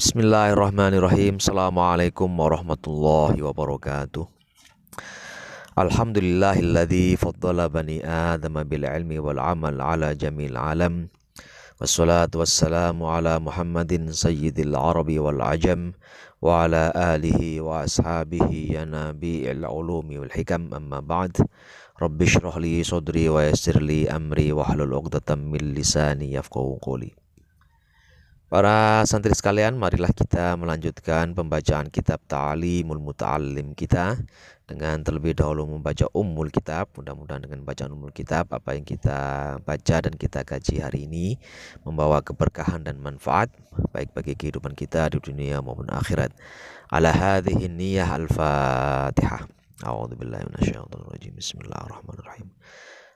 Bismillahirrahmanirrahim. Assalamualaikum warahmatullahi wabarakatuh. Alhamdulillahilladzi faddala bani adama bil ilmi wal amal ala jamil alam. Wassalatu wassalamu ala Muhammadin sayyidil arabi wal ajam wa ala alihi wa ashabihi ya nabi'il ulumi wal hikam, amma ba'd. Rabbi shrah li sadri wa yassir li amri wahlul 'uqdatam min lisani yafqahu qawli. Para santri sekalian, marilah kita melanjutkan pembacaan kitab Ta'limul Muta'allim kita dengan terlebih dahulu membaca Ummul Kitab. Mudah-mudahan dengan bacaan Ummul Kitab, apa yang kita baca dan kita kaji hari ini membawa keberkahan dan manfaat baik bagi kehidupan kita di dunia maupun akhirat. Ala hadhihi niyyah al-Fatihah. A'udzubillahi minasyaitonir rajim. Bismillahirrahmanirrahim.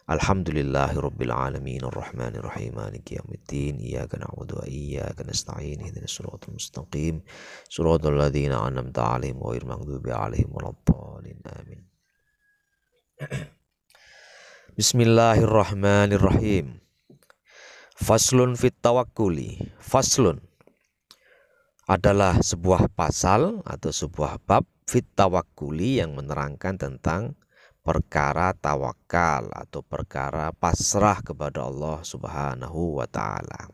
Alhamdulillahirabbil alamin arrahmanir rahim maliki yaumiddin iyyaka na'budu wa iyyaka nasta'in ihdinas siratal mustaqim siratal ladzina an'amta 'alaihim ghairil maghdubi 'alaihim waladdallin amin. Bismillahirrahmanirrahim. Faslun fit tawakkuli. Faslun adalah sebuah pasal atau sebuah bab fit tawakkuli yang menerangkan tentang perkara tawakal atau perkara pasrah kepada Allah Subhanahu wa ta'ala.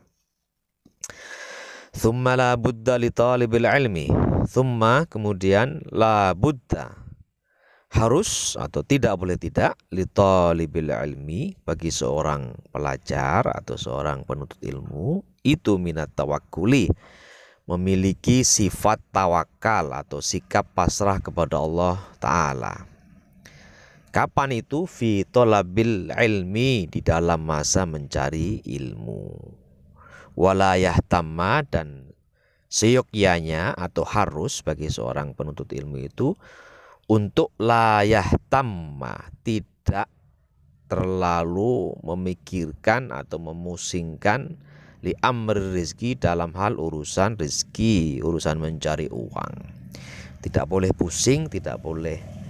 Thumma la budda li talibil ilmi. Thumma kemudian la budda harus atau tidak boleh tidak li talibil ilmi bagi seorang pelajar atau seorang penuntut ilmu itu minat tawakkuli, memiliki sifat tawakal atau sikap pasrah kepada Allah Ta'ala. Kapan itu? Fi thalabil ilmi, di dalam masa mencari ilmu. Walayah tamma, dan seyogyanya atau harus bagi seorang penuntut ilmu itu untuk layah tamma, tidak terlalu memikirkan atau memusingkan li amri rizki, dalam hal urusan rizki, urusan mencari uang. Tidak boleh pusing, tidak boleh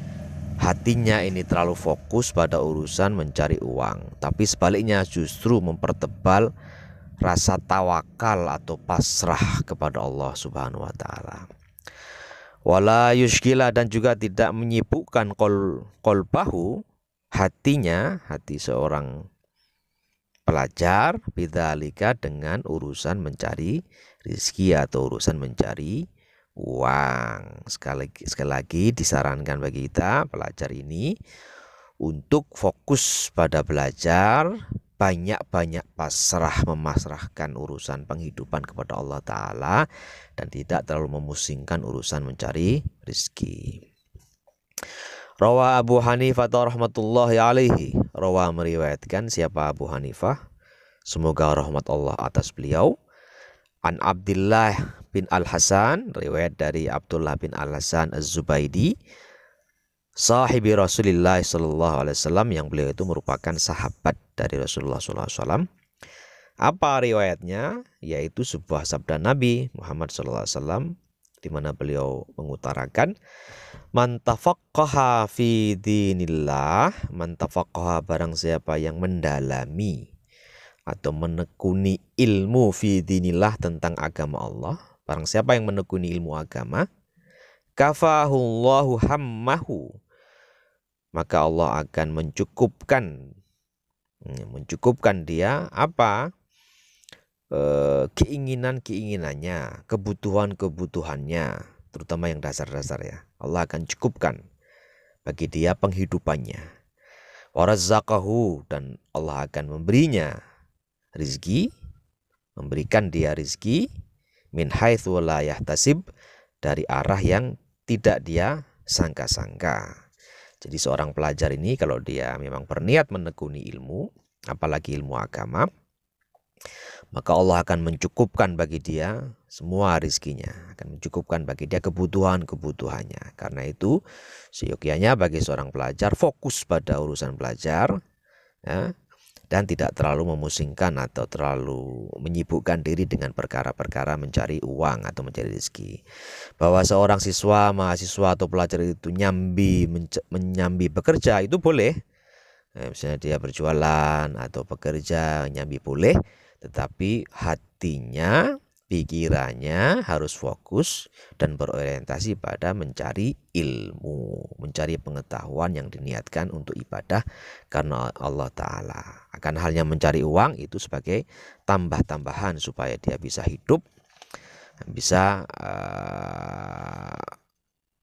hatinya ini terlalu fokus pada urusan mencari uang, tapi sebaliknya justru mempertebal rasa tawakal atau pasrah kepada Allah Subhanahu wa ta'ala. Wala yushkila, dan juga tidak menyibukkan qalbahu, hatinya, hati seorang pelajar, bidzalika, dengan urusan mencari rizki atau urusan mencari uang. Sekali lagi disarankan bagi kita pelajar ini untuk fokus pada belajar, banyak-banyak pasrah, memasrahkan urusan penghidupan kepada Allah Ta'ala, dan tidak terlalu memusingkan urusan mencari rizki. Rawa Abu Hanifah rahmatullahi alaihi. Rawa meriwayatkan siapa Abu Hanifah, semoga rahmat Allah atas beliau. An Abdullah bin Al-Hasan, riwayat dari Abdullah bin Al-Hasan Az-Zubaidi, sahibi Rasulullah sallallahu alaihi wasallam, yang beliau itu merupakan sahabat dari Rasulullah sallallahu alaihi wasallam. Apa riwayatnya? Yaitu sebuah sabda Nabi Muhammad sallallahu alaihi wasallam, di mana beliau mengutarakan, man tafaqqaha fi dinillah, man tafaqqaha, barang siapa yang mendalami atau menekuni ilmu fi dinillah, tentang agama Allah, barang siapa yang menekuni ilmu agama, kafahullahu hammahu, maka Allah akan mencukupkan dia apa? Keinginan-keinginannya, kebutuhan-kebutuhannya, terutama yang dasar-dasar ya. Allah akan cukupkan bagi dia penghidupannya. Warazzaqahu, dan Allah akan memberinya rizki, memberikan dia rizki, min haitsu la yahtasib, dari arah yang tidak dia sangka-sangka. Jadi seorang pelajar ini kalau dia memang berniat menekuni ilmu, apalagi ilmu agama, maka Allah akan mencukupkan bagi dia semua rizkinya, akan mencukupkan bagi dia kebutuhan-kebutuhannya. Karena itu seyogyanya bagi seorang pelajar fokus pada urusan belajar, ya, dan tidak terlalu memusingkan atau terlalu menyibukkan diri dengan perkara-perkara mencari uang atau mencari rezeki. Bahwa seorang siswa, mahasiswa atau pelajar itu menyambi bekerja, itu boleh. Misalnya dia berjualan atau bekerja, nyambi boleh, tetapi hatinya pikirannya harus fokus dan berorientasi pada mencari ilmu, mencari pengetahuan yang diniatkan untuk ibadah karena Allah Ta'ala. Akan halnya mencari uang itu sebagai tambah-tambahan supaya dia bisa hidup, bisa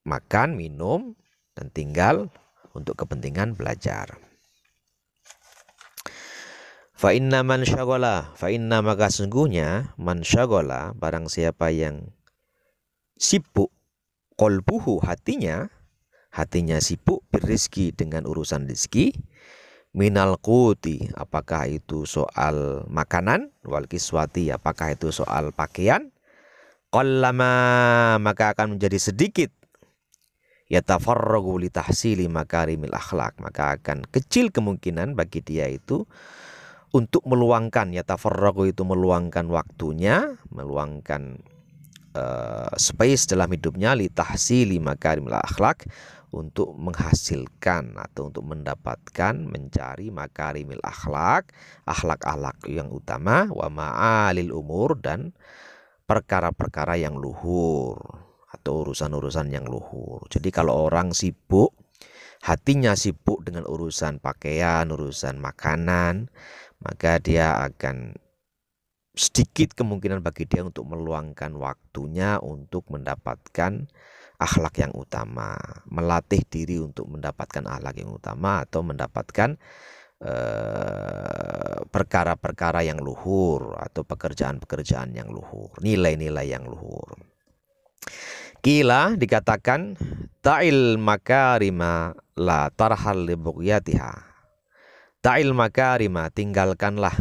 makan, minum, dan tinggal untuk kepentingan belajar. Fa inna maka sungguhnya man syaghala, barang siapa yang sibuk, qalbuhu hatinya sibuk birrizki dengan urusan rezeki, minal quti apakah itu soal makanan, wal kiswati apakah itu soal pakaian, qallama maka akan menjadi sedikit, yatafarragu li tahsili makarimil akhlak, maka akan kecil kemungkinan bagi dia itu untuk meluangkan, yatafarragu itu meluangkan waktunya, meluangkan space dalam hidupnya, li tahsili makarimil akhlak, untuk menghasilkan atau untuk mendapatkan, mencari makarimil akhlak, akhlak-akhlak yang utama, wa ma'alil umur, dan perkara-perkara yang luhur atau urusan-urusan yang luhur. Jadi kalau orang sibuk, hatinya sibuk dengan urusan pakaian, urusan makanan, maka dia akan sedikit kemungkinan bagi dia untuk meluangkan waktunya untuk mendapatkan akhlak yang utama, melatih diri untuk mendapatkan akhlak yang utama atau mendapatkan perkara-perkara yang luhur atau pekerjaan-pekerjaan yang luhur, nilai-nilai yang luhur. Kila dikatakan ta'il makarima la tarhal li bughyatiha. Ta'il makarima, tinggalkanlah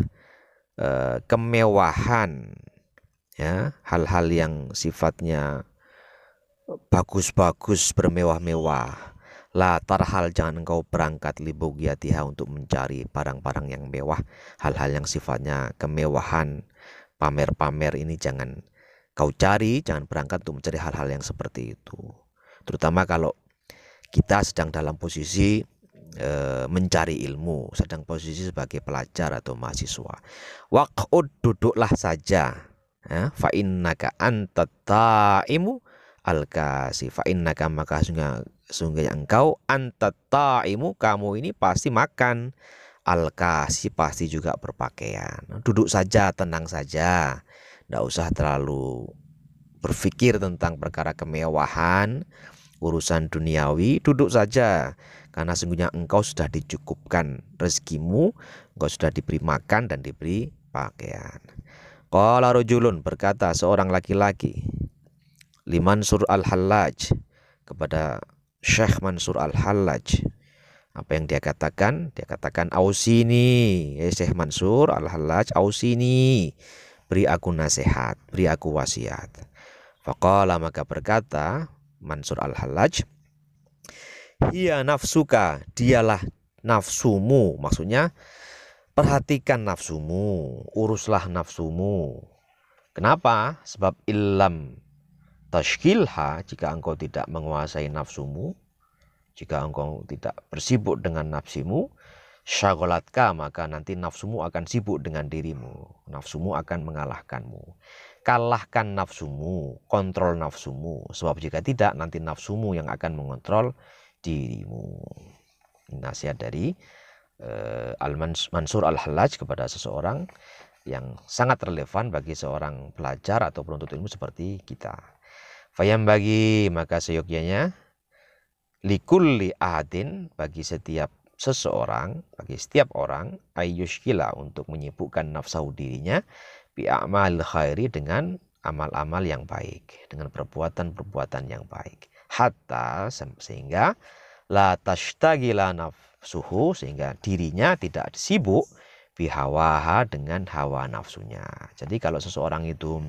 kemewahan, ya, hal-hal yang sifatnya bagus-bagus, bermewah-mewah. La tarhal, jangan engkau berangkat li bughyatiha untuk mencari barang-barang yang mewah, hal-hal yang sifatnya kemewahan, pamer-pamer ini jangan kau cari, jangan berangkat untuk mencari hal-hal yang seperti itu. Terutama kalau kita sedang dalam posisi mencari ilmu, sedang posisi sebagai pelajar atau mahasiswa. Waq'ud, duduklah saja, ya, fa innaka antat ta'imu al-kasi, fa innaka maka sungguh engkau antat ta'imu, kamu ini pasti makan, al-kasi pasti juga berpakaian. Duduk saja, tenang saja, tidak usah terlalu berpikir tentang perkara kemewahan, urusan duniawi, duduk saja. Karena sungguhnya engkau sudah dicukupkan rezekimu, engkau sudah diberi makan dan diberi pakaian. Qala rajulun, berkata seorang laki-laki, li Mansur al-Hallaj, kepada Syekh Mansur al-Hallaj. Apa yang dia katakan? Dia katakan, ausini, ya Syekh Mansur al-Hallaj, ausini, beri aku nasihat, beri aku wasiat. Faqala, maka berkata Mansur al-Hallaj, hiya nafsuka, dialah nafsumu, maksudnya perhatikan nafsumu, uruslah nafsumu. Kenapa? Sebab illam tashkilha, jika engkau tidak menguasai nafsumu, jika engkau tidak bersibuk dengan nafsimu, syagolatka, maka nanti nafsumu akan sibuk dengan dirimu, nafsumu akan mengalahkanmu. Kalahkan nafsumu, kontrol nafsumu, sebab jika tidak nanti nafsumu yang akan mengontrol dirimu. Nasihat dari Mansur al-Hallaj kepada seseorang yang sangat relevan bagi seorang pelajar atau penuntut ilmu seperti kita. Fayam bagi, maka seyogyanya, likulli ahadin, bagi setiap seseorang, bagi setiap orang, ayyushkila, untuk menyibukkan nafsu dirinya, bi'amal khairi, dengan amal-amal yang baik, dengan perbuatan-perbuatan yang baik. Hatta, sehingga la tashtagila nafsuhu, sehingga dirinya tidak sibuk bihawaha, dengan hawa nafsunya. Jadi kalau seseorang itu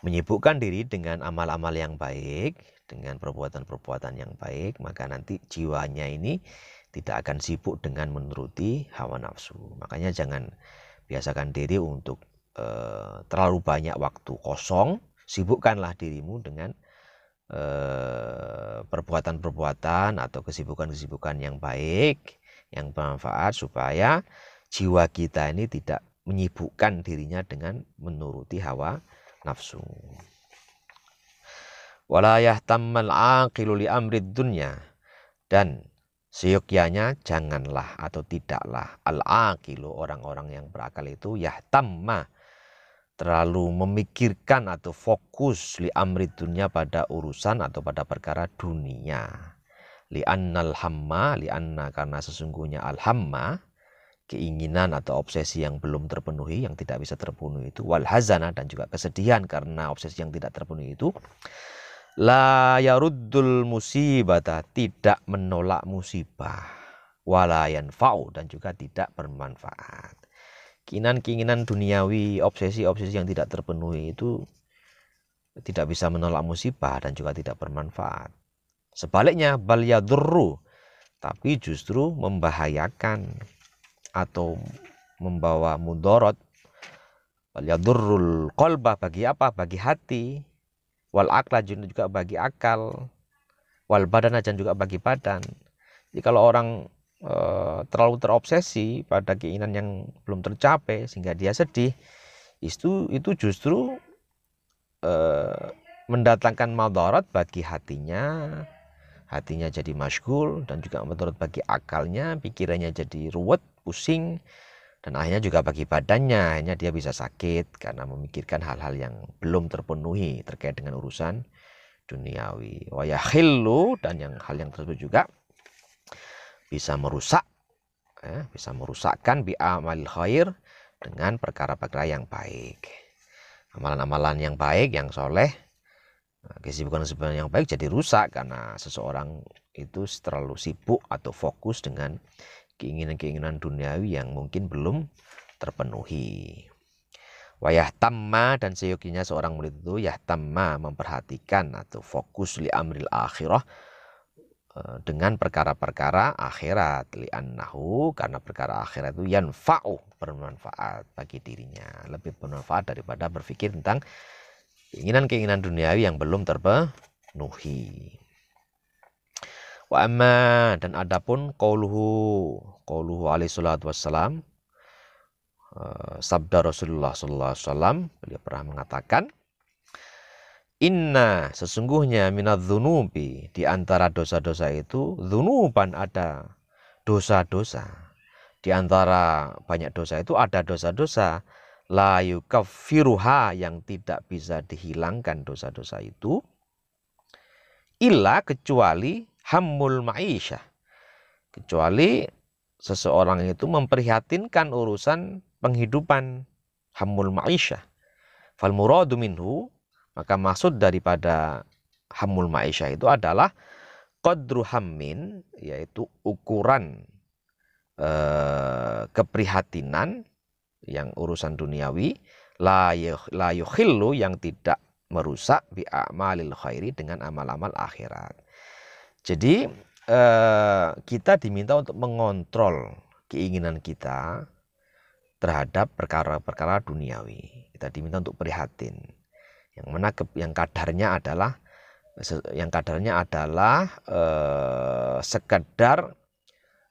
menyibukkan diri dengan amal-amal yang baik, dengan perbuatan-perbuatan yang baik, maka nanti jiwanya ini tidak akan sibuk dengan menuruti hawa nafsu. Makanya jangan biasakan diri untuk terlalu banyak waktu kosong. Sibukkanlah dirimu dengan perbuatan-perbuatan atau kesibukan-kesibukan yang baik, yang bermanfaat, supaya jiwa kita ini tidak menyibukkan dirinya dengan menuruti hawa nafsu. Wala yahtammal aqilu li amrid dunya, dan seyogyanya janganlah atau tidaklah al-aqilu, orang-orang yang berakal itu, yahtamma, terlalu memikirkan atau fokus li amrid dunya, pada urusan atau pada perkara dunia. Li'annal hamma, li'anna, karena sesungguhnya al-hamma, keinginan atau obsesi yang belum terpenuhi, yang tidak bisa terpenuhi itu, wal hazana, dan juga kesedihan karena obsesi yang tidak terpenuhi itu, la yaruddul musibata, tidak menolak musibah, wala yanfa'u, dan juga tidak bermanfaat. Keinginan-keinginan duniawi, obsesi-obsesi yang tidak terpenuhi itu tidak bisa menolak musibah dan juga tidak bermanfaat. Sebaliknya, bal yadurru, tapi justru membahayakan atau membawa mudarat. Bal yadurrul qalba, bagi apa? Bagi hati. Wal akla, juga bagi akal. Wal badana, dan juga bagi badan. Jadi kalau orang terlalu terobsesi pada keinginan yang belum tercapai sehingga dia sedih, itu justru mendatangkan madarat bagi hatinya. Hatinya jadi masyghul, dan juga madarat bagi akalnya, pikirannya jadi ruwet, pusing, dan akhirnya juga bagi badannya, akhirnya dia bisa sakit karena memikirkan hal-hal yang belum terpenuhi terkait dengan urusan duniawi. Wa yakhillu, dan hal yang tersebut juga bisa merusak, bisa merusakkan bi amal khair, dengan perkara-perkara yang baik. Amalan-amalan yang baik, yang soleh, kesibukan-kesibukan yang baik jadi rusak karena seseorang itu terlalu sibuk atau fokus dengan keinginan-keinginan duniawi yang mungkin belum terpenuhi. Wa yahtamma, dan seyoginya seorang murid itu yahtamma, memperhatikan atau fokus li amril akhirah, dengan perkara-perkara akhirat, li'annahu, karena perkara akhirat itu yanfa'u, bermanfaat bagi dirinya, lebih bermanfaat daripada berpikir tentang keinginan-keinginan duniawi yang belum terpenuhi. Wa amma, dan adapun qauluhu alaihi salatu wassalam, sabda Rasulullah sallallahu alaihi wasallam, beliau pernah mengatakan, inna, sesungguhnya, minadz-dzunubi, di antara dosa-dosa itu, dzunuban, ada dosa-dosa, di antara banyak dosa itu ada dosa-dosa, la yukaffiruha, yang tidak bisa dihilangkan dosa-dosa itu, illa, kecuali, hammul ma'isyah, kecuali seseorang itu memprihatinkan urusan penghidupan, hammul ma'isyah. Fal muradu minhu, maka maksud daripada hammul ma'isyah itu adalah qadru hammin, yaitu ukuran keprihatinan yang urusan duniawi, la yukhillu, yang tidak merusak bi a'malil khairi, dengan amal-amal akhirat. Jadi kita diminta untuk mengontrol keinginan kita terhadap perkara-perkara duniawi. Kita diminta untuk prihatin. Yang mana yang kadarnya adalah sekedar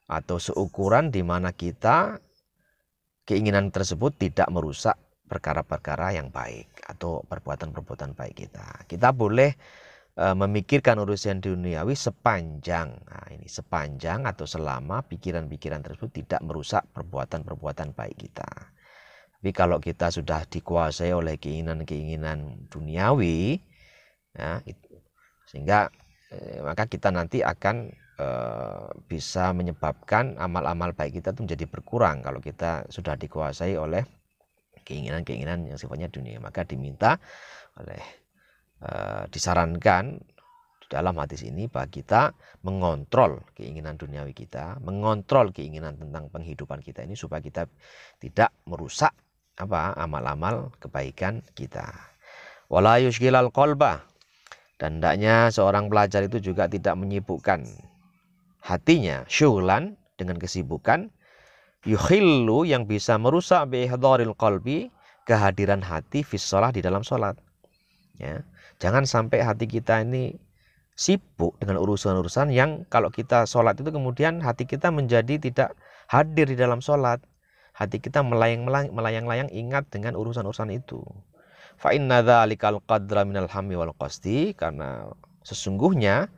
atau seukuran di mana kita keinginan tersebut tidak merusak perkara-perkara yang baik atau perbuatan-perbuatan baik kita. Kita boleh memikirkan urusan duniawi sepanjang atau selama pikiran-pikiran tersebut tidak merusak perbuatan-perbuatan baik kita. Tapi kalau kita sudah dikuasai oleh keinginan-keinginan duniawi, ya, sehingga maka kita nanti akan bisa menyebabkan amal-amal baik kita itu menjadi berkurang kalau kita sudah dikuasai oleh keinginan-keinginan yang sifatnya dunia. Maka diminta disarankan di dalam hadis ini bahwa kita mengontrol keinginan duniawi kita, mengontrol keinginan tentang penghidupan kita ini supaya kita tidak merusak amal-amal kebaikan kita. Wala yushghilal qalba, dan hendaknya seorang pelajar itu juga tidak menyibukkan hatinya syughlan, dengan kesibukan, yukhillu, yang bisa merusak bi ihdharil qalbi, kehadiran hati fis shalah, di dalam salat. Ya. Jangan sampai hati kita ini sibuk dengan urusan-urusan yang kalau kita sholat itu kemudian hati kita menjadi tidak hadir di dalam sholat. hati kita melayang-layang ingat dengan urusan-urusan itu. Fa inna dzalikal qadra minal hammi wal qasdi, karena sesungguhnya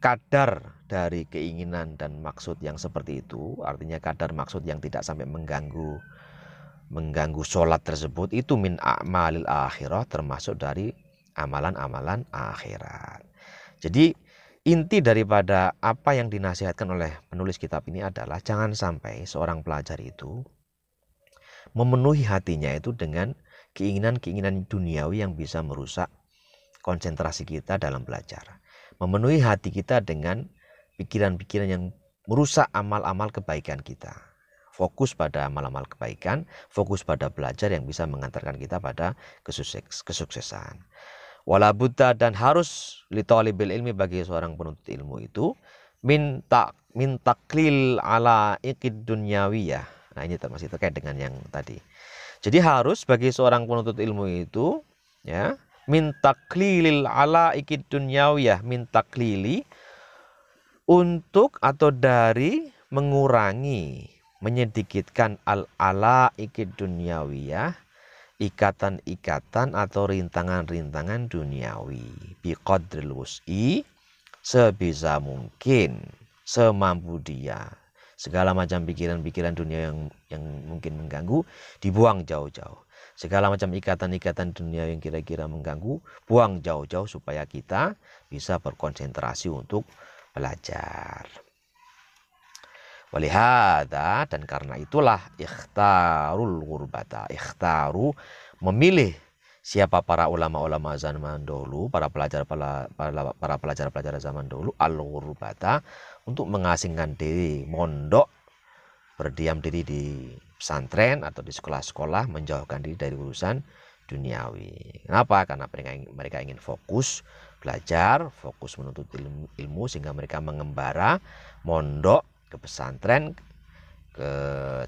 kadar dari keinginan dan maksud yang seperti itu, artinya kadar maksud yang tidak sampai mengganggu sholat tersebut, itu min a'malil akhirah, termasuk dari amalan-amalan akhirat. Jadi inti daripada apa yang dinasihatkan oleh penulis kitab ini adalah jangan sampai seorang pelajar itu memenuhi hatinya itu dengan keinginan-keinginan duniawi yang bisa merusak konsentrasi kita dalam belajar. Memenuhi hati kita dengan pikiran-pikiran yang merusak amal-amal kebaikan kita. Fokus pada amal-amal kebaikan, fokus pada belajar yang bisa mengantarkan kita pada kesuksesan. Wala budda, dan harus li talibil ilmi, bagi seorang penuntut ilmu itu min taklil ala iqid dunyawiyah. Nah, ini masih terkait dengan yang tadi. Jadi harus bagi seorang penuntut ilmu itu ya min taklilil ala iqid dunyawiyah, min taklili, untuk atau dari mengurangi, menyedikitkan al-ala ikid dunyawiyah, ikatan-ikatan atau rintangan-rintangan duniawi, biqadril wus'i, sebisa mungkin, semampu dia. Segala macam pikiran-pikiran dunia yang mungkin mengganggu, dibuang jauh-jauh. Segala macam ikatan-ikatan dunia yang kira-kira mengganggu, buang jauh-jauh supaya kita bisa berkonsentrasi untuk belajar. Walihada, dan karena itulah ikhtarul ghurbata, ikhtaru, memilih siapa para ulama-ulama zaman dahulu, para pelajar-pelajar zaman dahulu, al ghurbata, untuk mengasingkan diri, mondok, berdiam diri di pesantren atau di sekolah-sekolah, menjauhkan diri dari urusan duniawi. Kenapa? Karena mereka ingin fokus belajar, fokus menuntut ilmu, sehingga mereka mengembara, mondok ke pesantren, ke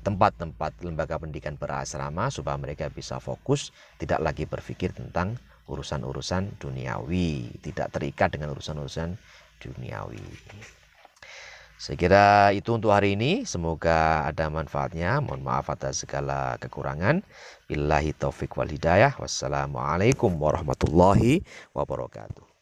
tempat-tempat lembaga pendidikan berasrama, supaya mereka bisa fokus, tidak lagi berpikir tentang urusan-urusan duniawi, tidak terikat dengan urusan-urusan duniawi. Saya kira itu untuk hari ini. Semoga ada manfaatnya. Mohon maaf atas segala kekurangan. Billahi taufik wal hidayah. Wassalamualaikum warahmatullahi wabarakatuh.